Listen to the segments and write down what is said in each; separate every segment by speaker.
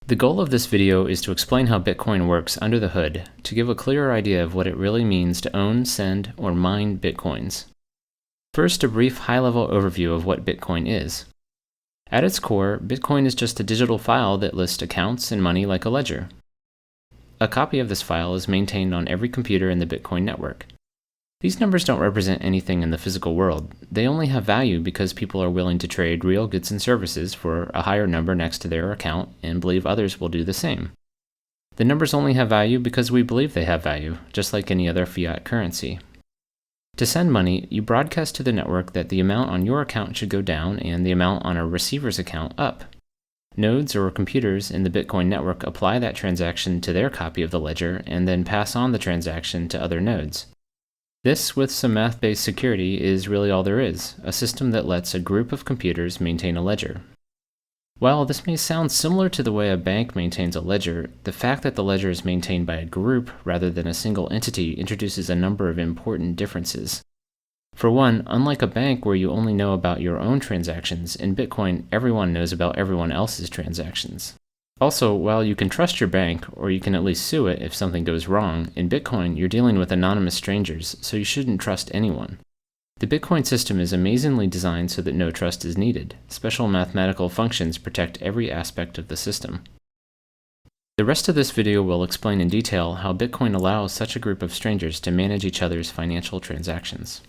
Speaker 1: The goal of this video is to explain how Bitcoin works under the hood, to give a clearer idea of what it really means to own, send, or mine Bitcoins. First, a brief high-level overview of what Bitcoin is. At its core, Bitcoin is just a digital file that lists accounts and money like a ledger. A copy of this file is maintained on every computer in the Bitcoin network. These numbers don't represent anything in the physical world. They only have value because people are willing to trade real goods and services for a higher number next to their account and believe others will do the same. The numbers only have value because we believe they have value, just like any other fiat currency. To send money, you broadcast to the network that the amount on your account should go down and the amount on a receiver's account up. Nodes or computers in the Bitcoin network apply that transaction to their copy of the ledger and then pass on the transaction to other nodes. This, with some math-based security, is really all there is, a system that lets a group of computers maintain a ledger. While this may sound similar to the way a bank maintains a ledger, the fact that the ledger is maintained by a group rather than a single entity introduces a number of important differences. For one, unlike a bank where you only know about your own transactions, in Bitcoin everyone knows about everyone else's transactions. Also, while you can trust your bank, or you can at least sue it if something goes wrong, in Bitcoin you're dealing with anonymous strangers, so you shouldn't trust anyone. The Bitcoin system is amazingly designed so that no trust is needed. Special mathematical functions protect every aspect of the system. The rest of this video will explain in detail how Bitcoin allows such a group of strangers to manage each other's financial transactions.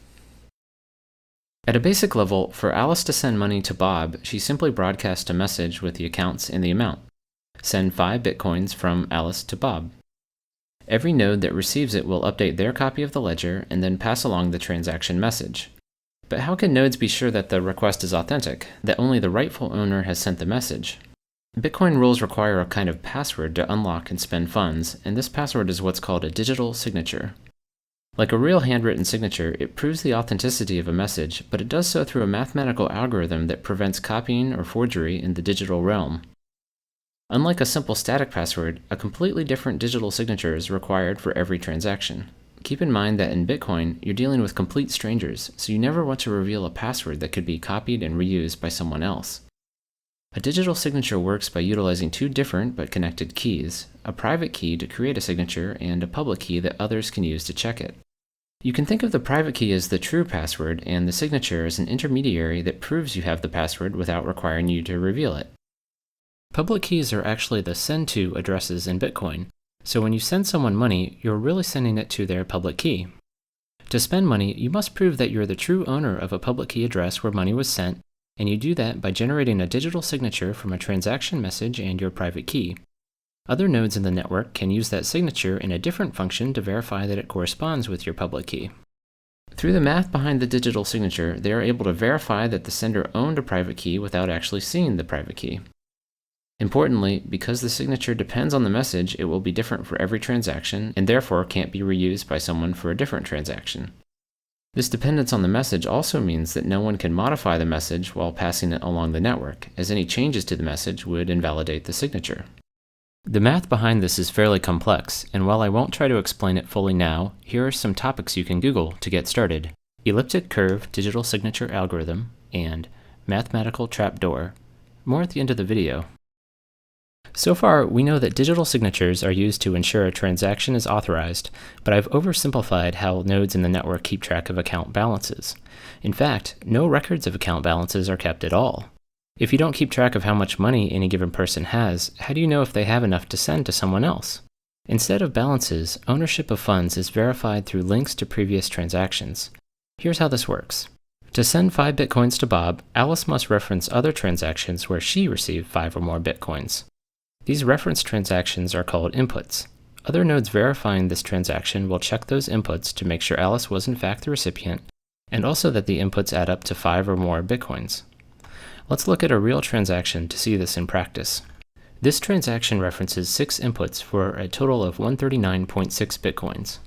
Speaker 1: At a basic level, for Alice to send money to Bob, she simply broadcasts a message with the accounts and the amount. Send 5 Bitcoins from Alice to Bob. Every node that receives it will update their copy of the ledger and then pass along the transaction message. But how can nodes be sure that the request is authentic, that only the rightful owner has sent the message? Bitcoin rules require a kind of password to unlock and spend funds, and this password is what's called a digital signature. Like a real handwritten signature, it proves the authenticity of a message, but it does so through a mathematical algorithm that prevents copying or forgery in the digital realm. Unlike a simple static password, a completely different digital signature is required for every transaction. Keep in mind that in Bitcoin, you're dealing with complete strangers, so you never want to reveal a password that could be copied and reused by someone else. A digital signature works by utilizing 2 different but connected keys, a private key to create a signature and a public key that others can use to check it. You can think of the private key as the true password and the signature as an intermediary that proves you have the password without requiring you to reveal it. Public keys are actually the send to addresses in Bitcoin, so when you send someone money, you're really sending it to their public key. To spend money, you must prove that you're the true owner of a public key address where money was sent, and you do that by generating a digital signature from a transaction message and your private key. Other nodes in the network can use that signature in a different function to verify that it corresponds with your public key. Through the math behind the digital signature, they are able to verify that the sender owned a private key without actually seeing the private key. Importantly, because the signature depends on the message, it will be different for every transaction and therefore can't be reused by someone for a different transaction. This dependence on the message also means that no one can modify the message while passing it along the network, as any changes to the message would invalidate the signature. The math behind this is fairly complex, and while I won't try to explain it fully now, here are some topics you can Google to get started: elliptic curve digital signature algorithm and mathematical trapdoor. More at the end of the video. So far, we know that digital signatures are used to ensure a transaction is authorized, but I've oversimplified how nodes in the network keep track of account balances. In fact, no records of account balances are kept at all. If you don't keep track of how much money any given person has, how do you know if they have enough to send to someone else? Instead of balances, ownership of funds is verified through links to previous transactions. Here's how this works. To send 5 Bitcoins to Bob, Alice must reference other transactions where she received 5 or more Bitcoins. These reference transactions are called inputs. Other nodes verifying this transaction will check those inputs to make sure Alice was in fact the recipient, and also that the inputs add up to 5 or more Bitcoins. Let's look at a real transaction to see this in practice. This transaction references 6 inputs for a total of 139.6 Bitcoins.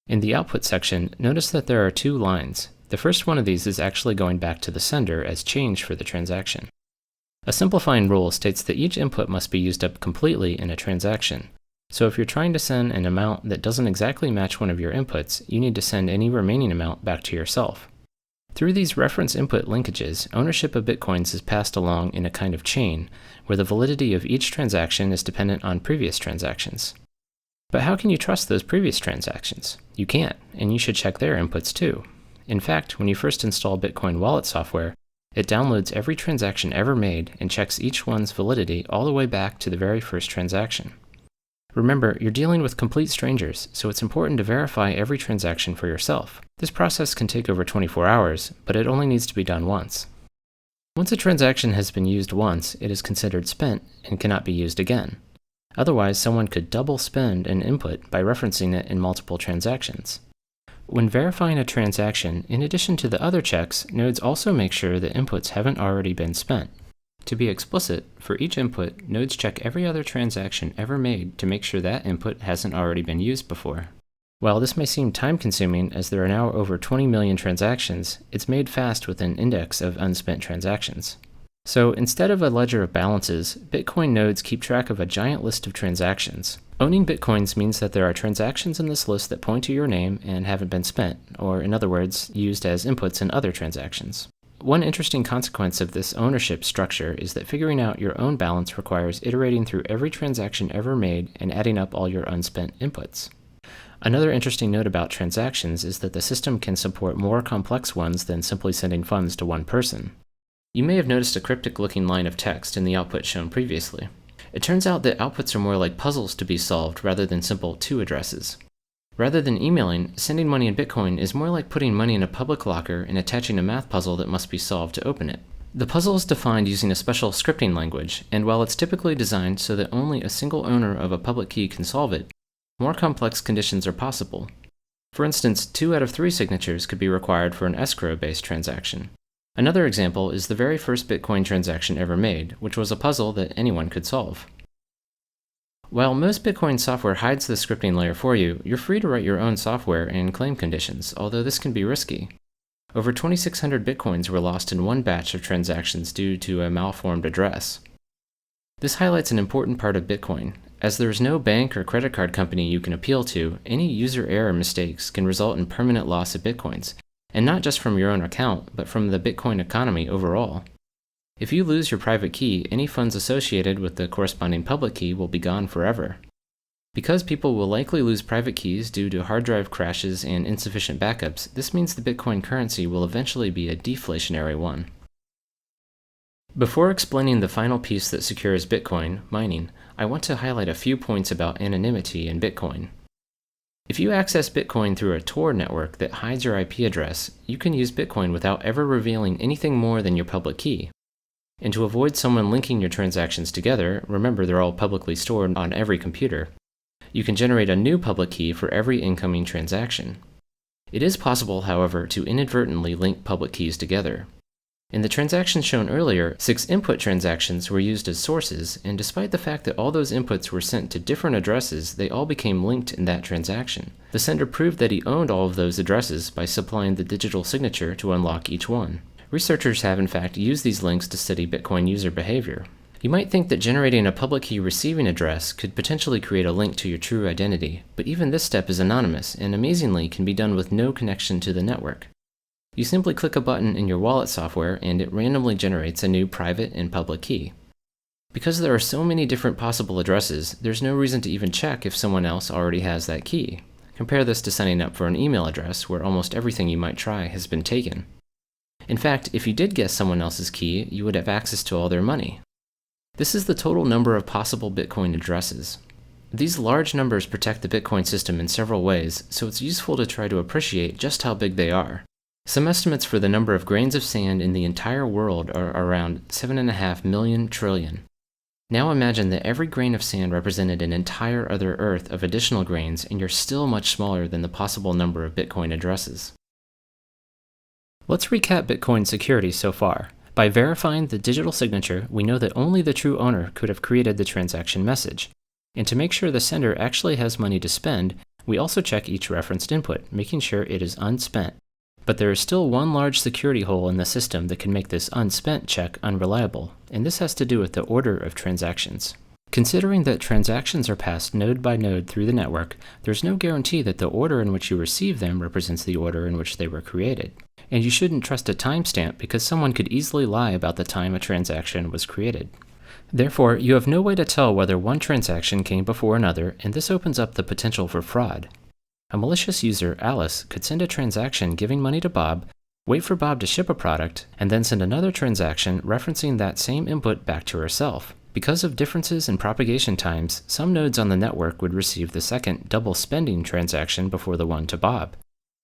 Speaker 1: In the output section, notice that there are 2 lines. The first one of these is actually going back to the sender as change for the transaction. A simplifying rule states that each input must be used up completely in a transaction. So if you're trying to send an amount that doesn't exactly match one of your inputs, you need to send any remaining amount back to yourself. Through these reference input linkages, ownership of Bitcoins is passed along in a kind of chain, where the validity of each transaction is dependent on previous transactions. But how can you trust those previous transactions? You can't, and you should check their inputs too. In fact, when you first install Bitcoin wallet software, it downloads every transaction ever made and checks each one's validity all the way back to the very first transaction. Remember, you're dealing with complete strangers, so it's important to verify every transaction for yourself. This process can take over 24 hours, but it only needs to be done once. Once a transaction has been used once, it is considered spent and cannot be used again. Otherwise, someone could double spend an input by referencing it in multiple transactions. When verifying a transaction, in addition to the other checks, nodes also make sure that inputs haven't already been spent. To be explicit, for each input, nodes check every other transaction ever made to make sure that input hasn't already been used before. While this may seem time-consuming, as there are now over 20 million transactions, it's made fast with an index of unspent transactions. So instead of a ledger of balances, Bitcoin nodes keep track of a giant list of transactions. Owning Bitcoins means that there are transactions in this list that point to your name and haven't been spent, or in other words, used as inputs in other transactions. One interesting consequence of this ownership structure is that figuring out your own balance requires iterating through every transaction ever made and adding up all your unspent inputs. Another interesting note about transactions is that the system can support more complex ones than simply sending funds to one person. You may have noticed a cryptic-looking line of text in the output shown previously. It turns out that outputs are more like puzzles to be solved rather than simple to addresses. Rather than emailing, sending money in Bitcoin is more like putting money in a public locker and attaching a math puzzle that must be solved to open it. The puzzle is defined using a special scripting language, and while it's typically designed so that only a single owner of a public key can solve it, more complex conditions are possible. For instance, 2 out of 3 signatures could be required for an escrow-based transaction. Another example is the very first Bitcoin transaction ever made, which was a puzzle that anyone could solve. While most Bitcoin software hides the scripting layer for you, you're free to write your own software and claim conditions, although this can be risky. Over 2,600 Bitcoins were lost in one batch of transactions due to a malformed address. This highlights an important part of Bitcoin. As there is no bank or credit card company you can appeal to, any user error mistakes can result in permanent loss of Bitcoins, and not just from your own account, but from the Bitcoin economy overall. If you lose your private key, any funds associated with the corresponding public key will be gone forever. Because people will likely lose private keys due to hard drive crashes and insufficient backups, this means the Bitcoin currency will eventually be a deflationary one. Before explaining the final piece that secures Bitcoin, mining, I want to highlight a few points about anonymity in Bitcoin. If you access Bitcoin through a Tor network that hides your IP address, you can use Bitcoin without ever revealing anything more than your public key. And to avoid someone linking your transactions together, remember they're all publicly stored on every computer, you can generate a new public key for every incoming transaction. It is possible, however, to inadvertently link public keys together. In the transactions shown earlier, 6 input transactions were used as sources, and despite the fact that all those inputs were sent to different addresses, they all became linked in that transaction. The sender proved that he owned all of those addresses by supplying the digital signature to unlock each one. Researchers have in fact used these links to study Bitcoin user behavior. You might think that generating a public key receiving address could potentially create a link to your true identity, but even this step is anonymous and amazingly can be done with no connection to the network. You simply click a button in your wallet software and it randomly generates a new private and public key. Because there are so many different possible addresses, there's no reason to even check if someone else already has that key. Compare this to signing up for an email address where almost everything you might try has been taken. In fact, if you did guess someone else's key, you would have access to all their money. This is the total number of possible Bitcoin addresses. These large numbers protect the Bitcoin system in several ways, so it's useful to try to appreciate just how big they are. Some estimates for the number of grains of sand in the entire world are around 7.5 million trillion. Now imagine that every grain of sand represented an entire other Earth of additional grains, and you're still much smaller than the possible number of Bitcoin addresses. Let's recap Bitcoin's security so far. By verifying the digital signature, we know that only the true owner could have created the transaction message. And to make sure the sender actually has money to spend, we also check each referenced input, making sure it is unspent. But there is still one large security hole in the system that can make this unspent check unreliable, and this has to do with the order of transactions. Considering that transactions are passed node by node through the network, there's no guarantee that the order in which you receive them represents the order in which they were created. And you shouldn't trust a timestamp because someone could easily lie about the time a transaction was created. Therefore, you have no way to tell whether one transaction came before another, and this opens up the potential for fraud. A malicious user, Alice, could send a transaction giving money to Bob, wait for Bob to ship a product, and then send another transaction referencing that same input back to herself. Because of differences in propagation times, some nodes on the network would receive the second double spending transaction before the one to Bob.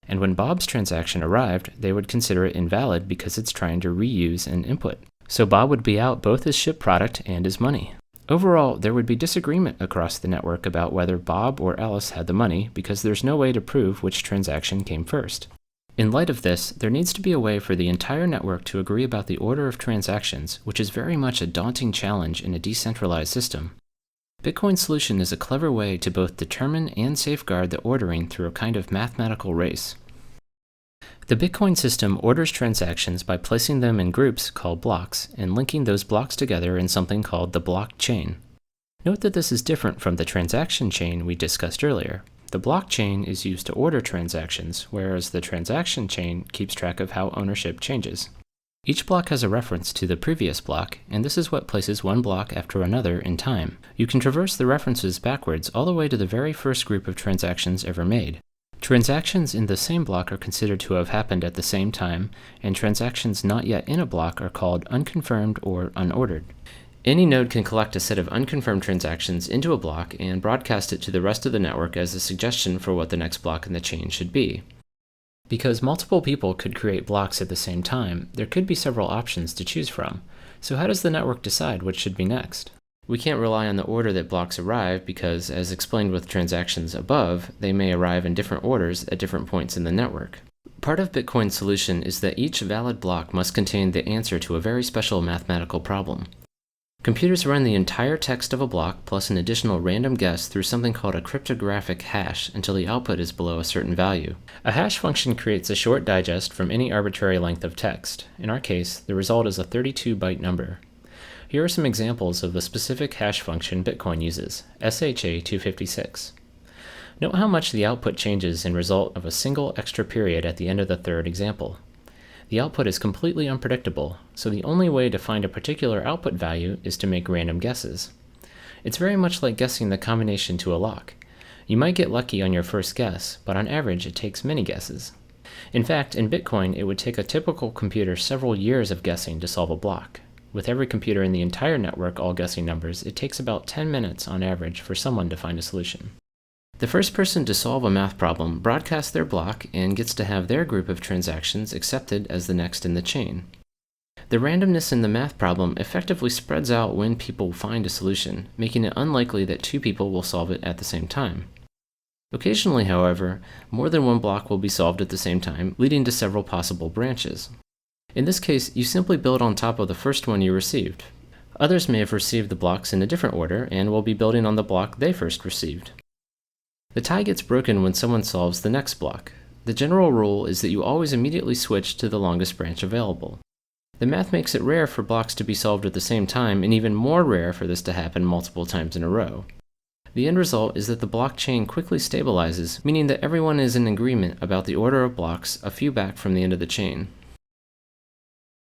Speaker 1: And when Bob's transaction arrived, they would consider it invalid because it's trying to reuse an input. So Bob would be out both his shipped product and his money. Overall, there would be disagreement across the network about whether Bob or Alice had the money because there's no way to prove which transaction came first. In light of this, there needs to be a way for the entire network to agree about the order of transactions, which is very much a daunting challenge in a decentralized system. Bitcoin's solution is a clever way to both determine and safeguard the ordering through a kind of mathematical race. The Bitcoin system orders transactions by placing them in groups called blocks and linking those blocks together in something called the blockchain. Note that this is different from the transaction chain we discussed earlier. The blockchain is used to order transactions, whereas the transaction chain keeps track of how ownership changes. Each block has a reference to the previous block, and this is what places one block after another in time. You can traverse the references backwards all the way to the very first group of transactions ever made. Transactions in the same block are considered to have happened at the same time, and transactions not yet in a block are called unconfirmed or unordered. Any node can collect a set of unconfirmed transactions into a block and broadcast it to the rest of the network as a suggestion for what the next block in the chain should be. Because multiple people could create blocks at the same time, there could be several options to choose from. So how does the network decide what should be next? We can't rely on the order that blocks arrive because, as explained with transactions above, they may arrive in different orders at different points in the network. Part of Bitcoin's solution is that each valid block must contain the answer to a very special mathematical problem. Computers run the entire text of a block plus an additional random guess through something called a cryptographic hash until the output is below a certain value. A hash function creates a short digest from any arbitrary length of text. In our case, the result is a 32-byte number. Here are some examples of the specific hash function Bitcoin uses, SHA-256. Note how much the output changes in result of a single extra period at the end of the third example. The output is completely unpredictable, so the only way to find a particular output value is to make random guesses. It's very much like guessing the combination to a lock. You might get lucky on your first guess, but on average it takes many guesses. In fact, in Bitcoin, it would take a typical computer several years of guessing to solve a block. With every computer in the entire network all guessing numbers, it takes about 10 minutes on average for someone to find a solution. The first person to solve a math problem broadcasts their block and gets to have their group of transactions accepted as the next in the chain. The randomness in the math problem effectively spreads out when people find a solution, making it unlikely that two people will solve it at the same time. Occasionally, however, more than one block will be solved at the same time, leading to several possible branches. In this case, you simply build on top of the first one you received. Others may have received the blocks in a different order and will be building on the block they first received. The tie gets broken when someone solves the next block. The general rule is that you always immediately switch to the longest branch available. The math makes it rare for blocks to be solved at the same time, and even more rare for this to happen multiple times in a row. The end result is that the blockchain quickly stabilizes, meaning that everyone is in agreement about the order of blocks a few back from the end of the chain.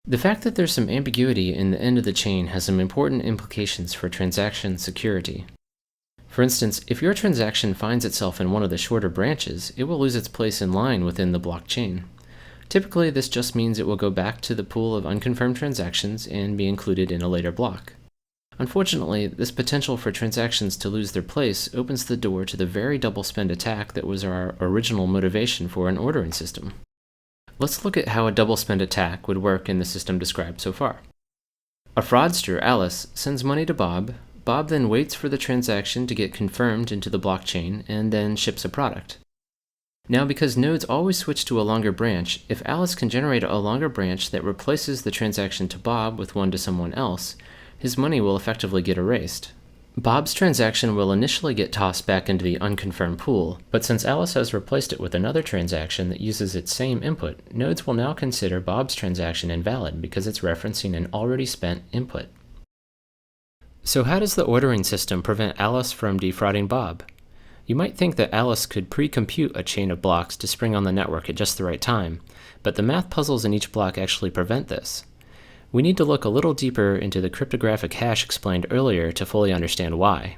Speaker 1: The fact that there's some ambiguity in the end of the chain has some important implications for transaction security. For instance, if your transaction finds itself in one of the shorter branches, it will lose its place in line within the blockchain. Typically, this just means it will go back to the pool of unconfirmed transactions and be included in a later block. Unfortunately, this potential for transactions to lose their place opens the door to the very double spend attack that was our original motivation for an ordering system. Let's look at how a double spend attack would work in the system described so far. A fraudster, Alice, sends money to Bob. Bob then waits for the transaction to get confirmed into the blockchain and then ships a product. Now, because nodes always switch to a longer branch, if Alice can generate a longer branch that replaces the transaction to Bob with one to someone else, his money will effectively get erased. Bob's transaction will initially get tossed back into the unconfirmed pool, but since Alice has replaced it with another transaction that uses its same input, nodes will now consider Bob's transaction invalid because it's referencing an already spent input. So how does the ordering system prevent Alice from defrauding Bob? You might think that Alice could pre-compute a chain of blocks to spring on the network at just the right time, but the math puzzles in each block actually prevent this. We need to look a little deeper into the cryptographic hash explained earlier to fully understand why.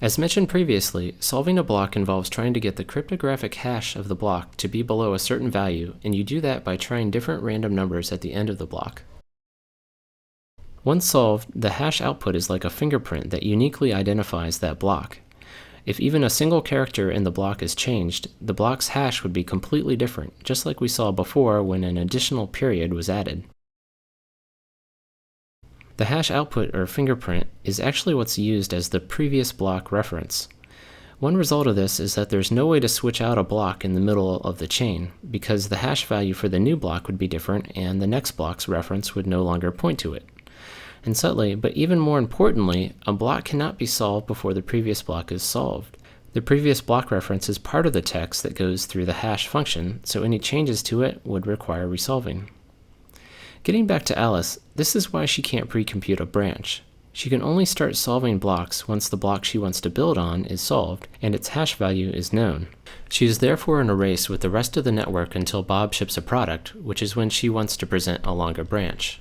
Speaker 1: As mentioned previously, solving a block involves trying to get the cryptographic hash of the block to be below a certain value, and you do that by trying different random numbers at the end of the block. Once solved, the hash output is like a fingerprint that uniquely identifies that block. If even a single character in the block is changed, the block's hash would be completely different, just like we saw before when an additional period was added. The hash output, or fingerprint, is actually what's used as the previous block reference. One result of this is that there's no way to switch out a block in the middle of the chain, because the hash value for the new block would be different and the next block's reference would no longer point to it. And subtly, but even more importantly, a block cannot be solved before the previous block is solved. The previous block reference is part of the text that goes through the hash function, so any changes to it would require resolving. Getting back to Alice, this is why she can't pre-compute a branch. She can only start solving blocks once the block she wants to build on is solved and its hash value is known. She is therefore in a race with the rest of the network until Bob ships a product, which is when she wants to present a longer branch.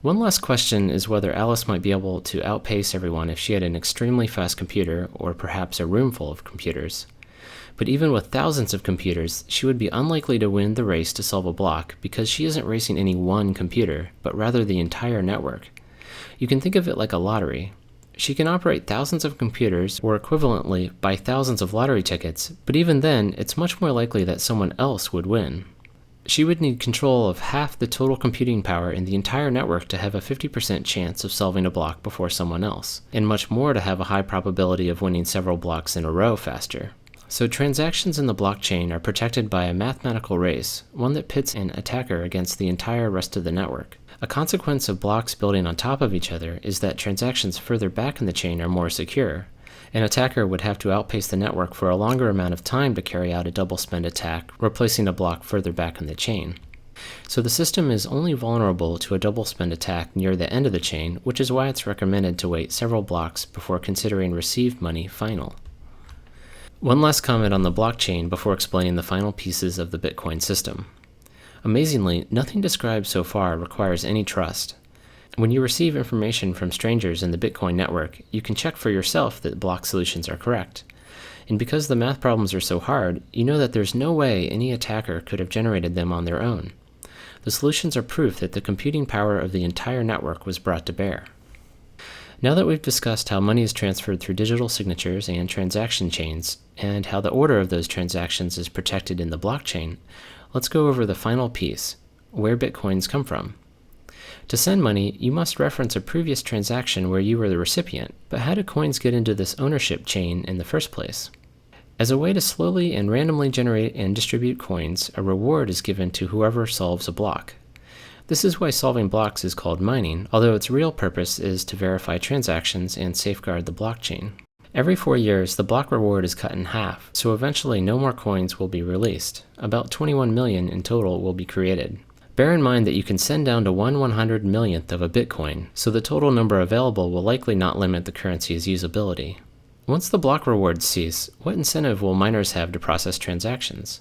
Speaker 1: One last question is whether Alice might be able to outpace everyone if she had an extremely fast computer, or perhaps a room full of computers. But even with thousands of computers, she would be unlikely to win the race to solve a block because she isn't racing any one computer, but rather the entire network. You can think of it like a lottery. She can operate thousands of computers, or equivalently buy thousands of lottery tickets, but even then, it's much more likely that someone else would win. She would need control of half the total computing power in the entire network to have a 50% chance of solving a block before someone else, and much more to have a high probability of winning several blocks in a row faster. So transactions in the blockchain are protected by a mathematical race, one that pits an attacker against the entire rest of the network. A consequence of blocks building on top of each other is that transactions further back in the chain are more secure. An attacker would have to outpace the network for a longer amount of time to carry out a double spend attack, replacing a block further back in the chain. So the system is only vulnerable to a double spend attack near the end of the chain, which is why it's recommended to wait several blocks before considering received money final. One last comment on the blockchain before explaining the final pieces of the Bitcoin system. Amazingly, nothing described so far requires any trust. When you receive information from strangers in the Bitcoin network, you can check for yourself that block solutions are correct. And because the math problems are so hard, you know that there's no way any attacker could have generated them on their own. The solutions are proof that the computing power of the entire network was brought to bear. Now that we've discussed how money is transferred through digital signatures and transaction chains, and how the order of those transactions is protected in the blockchain, let's go over the final piece, where Bitcoins come from. To send money, you must reference a previous transaction where you were the recipient, but how do coins get into this ownership chain in the first place? As a way to slowly and randomly generate and distribute coins, a reward is given to whoever solves a block. This is why solving blocks is called mining, although its real purpose is to verify transactions and safeguard the blockchain. Every 4 years, the block reward is cut in half, so eventually no more coins will be released. About 21 million in total will be created. Bear in mind that you can send down to 1/100 millionth of a Bitcoin, so the total number available will likely not limit the currency's usability. Once the block rewards cease, what incentive will miners have to process transactions?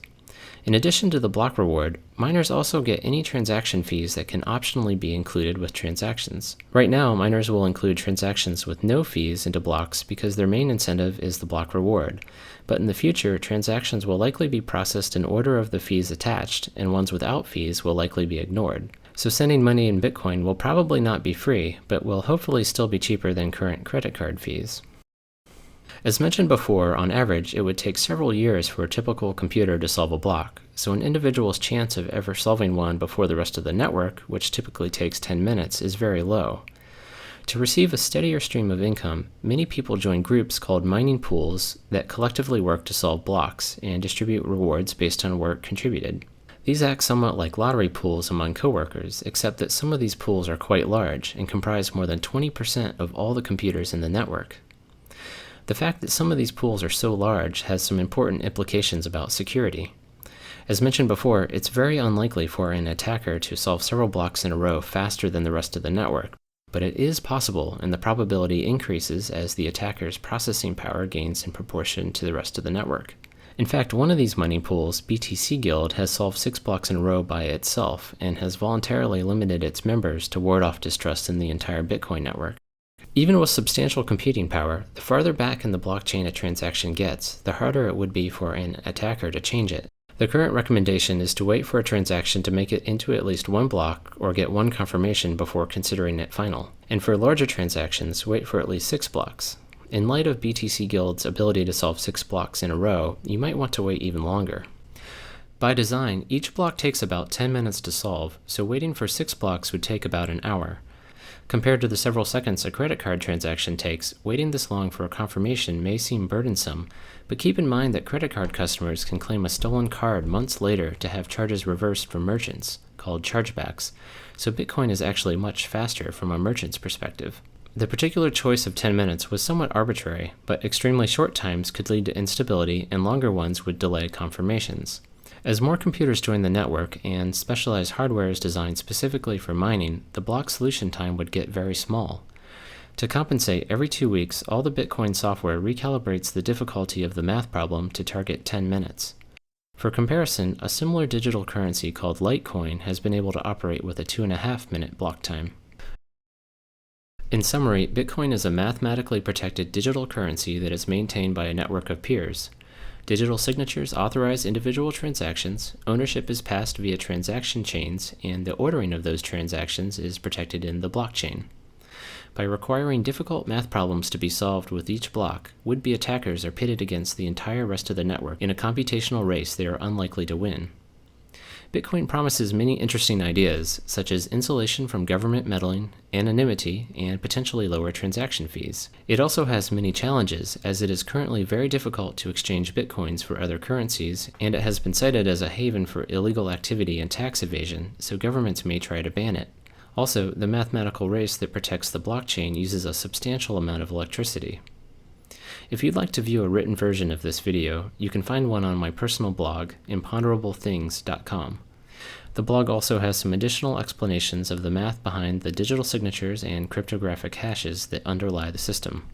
Speaker 1: In addition to the block reward, miners also get any transaction fees that can optionally be included with transactions. Right now, miners will include transactions with no fees into blocks because their main incentive is the block reward. But in the future, transactions will likely be processed in order of the fees attached, and ones without fees will likely be ignored. So sending money in Bitcoin will probably not be free, but will hopefully still be cheaper than current credit card fees. As mentioned before, on average, it would take several years for a typical computer to solve a block, so an individual's chance of ever solving one before the rest of the network, which typically takes 10 minutes, is very low. To receive a steadier stream of income, many people join groups called mining pools that collectively work to solve blocks and distribute rewards based on work contributed. These act somewhat like lottery pools among coworkers, except that some of these pools are quite large and comprise more than 20% of all the computers in the network. The fact that some of these pools are so large has some important implications about security. As mentioned before, it's very unlikely for an attacker to solve several blocks in a row faster than the rest of the network, but it is possible, and the probability increases as the attacker's processing power gains in proportion to the rest of the network. In fact, one of these money pools, BTC Guild, has solved 6 blocks in a row by itself and has voluntarily limited its members to ward off distrust in the entire Bitcoin network. Even with substantial computing power, the farther back in the blockchain a transaction gets, the harder it would be for an attacker to change it. The current recommendation is to wait for a transaction to make it into at least one block or get one confirmation before considering it final. And for larger transactions, wait for at least 6 blocks. In light of BTC Guild's ability to solve 6 blocks in a row, you might want to wait even longer. By design, each block takes about 10 minutes to solve, so waiting for 6 blocks would take about an hour. Compared to the several seconds a credit card transaction takes, waiting this long for a confirmation may seem burdensome, but keep in mind that credit card customers can claim a stolen card months later to have charges reversed from merchants, called chargebacks, so Bitcoin is actually much faster from a merchant's perspective. The particular choice of 10 minutes was somewhat arbitrary, but extremely short times could lead to instability and longer ones would delay confirmations. As more computers join the network and specialized hardware is designed specifically for mining, the block solution time would get very small. To compensate, every 2 weeks, all the Bitcoin software recalibrates the difficulty of the math problem to target 10 minutes. For comparison, a similar digital currency called Litecoin has been able to operate with a 2.5-minute block time. In summary, Bitcoin is a mathematically protected digital currency that is maintained by a network of peers. Digital signatures authorize individual transactions, ownership is passed via transaction chains, and the ordering of those transactions is protected in the blockchain. By requiring difficult math problems to be solved with each block, would-be attackers are pitted against the entire rest of the network in a computational race they are unlikely to win. Bitcoin promises many interesting ideas, such as insulation from government meddling, anonymity, and potentially lower transaction fees. It also has many challenges, as it is currently very difficult to exchange Bitcoins for other currencies, and it has been cited as a haven for illegal activity and tax evasion, so governments may try to ban it. Also, the mathematical race that protects the blockchain uses a substantial amount of electricity. If you'd like to view a written version of this video, you can find one on my personal blog, ImponderableThings.com. The blog also has some additional explanations of the math behind the digital signatures and cryptographic hashes that underlie the system.